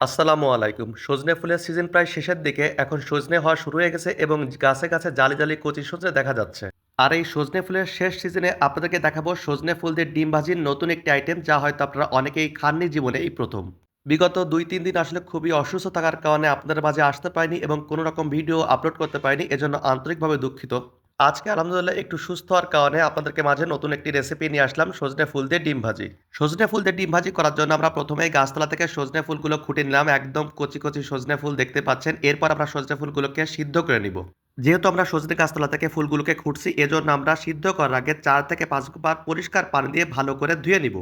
আসসালামু আলাইকুম। সজনে ফুলের সিজন প্রায় শেষের দিকে। এখন সজনে হওয়া শুরু হয়ে গেছে এবং গাছে গাছে জালি জালি কচি সজনে দেখা যাচ্ছে। আর এই সজনে ফুলের শেষ সিজনে আপনাদেরকে দেখাবো সজনে ফুল দিয়ে ডিম ভাজির নতুন একটি আইটেম, যা হয়তো আপনারা অনেকেই খাননি জীবনে, এই প্রথম। বিগত ২-৩ দিন আসলে খুবই অসুস্থ থাকার কারণে আপনাদের মাঝে আসতে পারিনি এবং কোনো রকম ভিডিও আপলোড করতে পারিনি। এজন্য আন্তরিকভাবে দুঃখিত। আজকে আলহামদুলিল্লাহ একটু সুস্থ হওয়ার কারণে আপনাদেরকে মাঝে নতুন একটি রেসিপি নিয়ে আসলাম, সজনে ফুল দিয়ে ডিম ভাজি। সজনে ফুল দিয়ে ডিম ভাজি করার জন্য আমরা প্রথমেই গাছতলা থেকে সজনে ফুলগুলো খুঁটে নিলাম। একদম কচি কচি সজনে ফুল দেখতে পাচ্ছেন। এরপর আমরা সজনে ফুলগুলোকে সিদ্ধ করে নিব। যেহেতু আমরা সজনে গাছতলা থেকে ফুলগুলোকে খুঁটছি, এজন্য আমরা সিদ্ধ করার আগে ৪ থেকে ৫ বার পরিষ্কার পানি দিয়ে ভালো করে ধুয়ে নিব।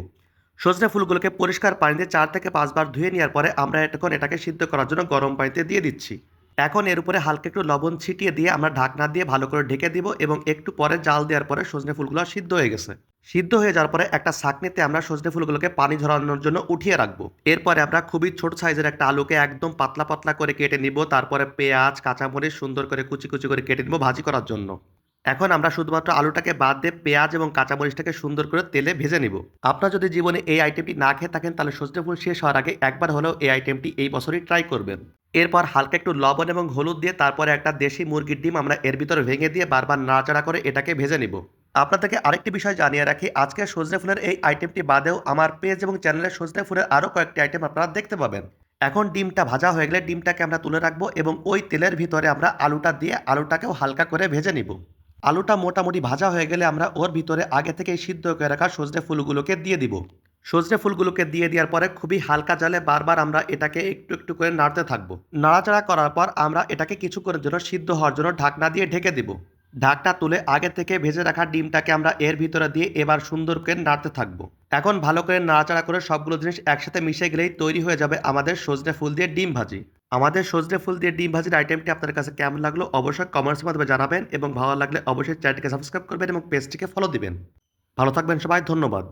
সজনে ফুলগুলোকে পরিষ্কার পানি দিয়ে ৪ থেকে ৫ বার ধুয়ে নেওয়ার পরে আমরা এখন এটাকে সিদ্ধ করার জন্য গরম পানিতে দিয়ে দিচ্ছি। এখন এর উপরে হালকা একটু লবণ ছিটিয়ে দিয়ে আমরা ঢাকনা দিয়ে ভালো করে ঢেকে দিব এবং একটু পরে জাল দেওয়ার পরে সজনে ফুলগুলো সিদ্ধ হয়ে গেছে। সিদ্ধ হয়ে যাওয়ার পরে একটা ছাঁকনিতে আমরা সজনে ফুলগুলোকে পানি ঝরানোর জন্য উঠিয়ে রাখবো। এরপরে আমরা খুবই ছোট সাইজের একটা আলুকে একদম পাতলা পাতলা করে কেটে নিব। তারপরে পেঁয়াজ, কাঁচামরিচ সুন্দর করে কুচি কুচি করে কেটে নিব ভাজি করার জন্য। এখন আমরা শুধুমাত্র আলুটাকে বাদ দিয়ে পেঁয়াজ এবং কাঁচামরিচটাকে সুন্দর করে তেলে ভেজে নিব। আপনারা যদি জীবনে এই আইটেমটি না খেয়ে থাকেন, তাহলে সজনে ফুল শেষ হওয়ার আগে একবার হলেও এই আইটেমটি এই বছরই ট্রাই করবেন। এরপর হালকা একটু লবণ এবং হলুদ দিয়ে তারপরে একটা দেশি মুরগির ডিম আমরা এর ভিতরে ভেঙে দিয়ে বারবার নাড়াচাড়া করে এটাকে ভেজে নিব। আপনাদেরকে আরেকটি বিষয় জানিয়ে রাখি, আজকে সজনে ফুলের এই আইটেমটি বাদেও আমার পেজ এবং চ্যানেলে সজনে ফুলের আরও কয়েকটি আইটেম আপনারা দেখতে পাবেন। এখন ডিমটা ভাজা হয়ে গেলে ডিমটাকে আমরা তুলে রাখবো এবং ওই তেলের ভিতরে আমরা আলুটা দিয়ে আলুটাকেও হালকা করে ভেজে নিব। আলুটা মোটামুটি ভাজা হয়ে গেলে আমরা ওর ভিতরে আগে থেকেই সিদ্ধ করে রাখা সজনে ফুলগুলোকে দিয়ে দিব। সজনে ফুলগুলোকে দিয়ে দেওয়ার পরে খুবই হালকা জালে বারবার আমরা এটাকে একটু একটু করে নাড়তে থাকবো। নাড়াচাড়া করার পর আমরা এটাকে কিছুক্ষণের জন্য সিদ্ধ হওয়ার জন্য ঢাকনা দিয়ে ঢেকে দিব। ঢাকনা তুলে আগে থেকে ভেজে রাখা ডিমটাকে আমরা এর ভিতরে দিয়ে এবার সুন্দর করে নাড়তে থাকবো। এখন ভালো করে নাড়াচাড়া করে সবগুলো জিনিস একসাথে মিশে গেলেই তৈরি হয়ে যাবে আমাদের সজনে ফুল দিয়ে ডিম ভাজি। আমাদের সজনে ফুল দিয়ে ডিম ভাজির আইটেমটি আপনার কাছে কেমন লাগলো অবশ্যই কমেন্টসের মাধ্যমে জানাবেন এবং ভালো লাগলে অবশ্যই চ্যানেলটিকে সাবস্ক্রাইব করবেন এবং পেজটিকে ফলো দিবেন। ভালো থাকবেন সবাই, ধন্যবাদ।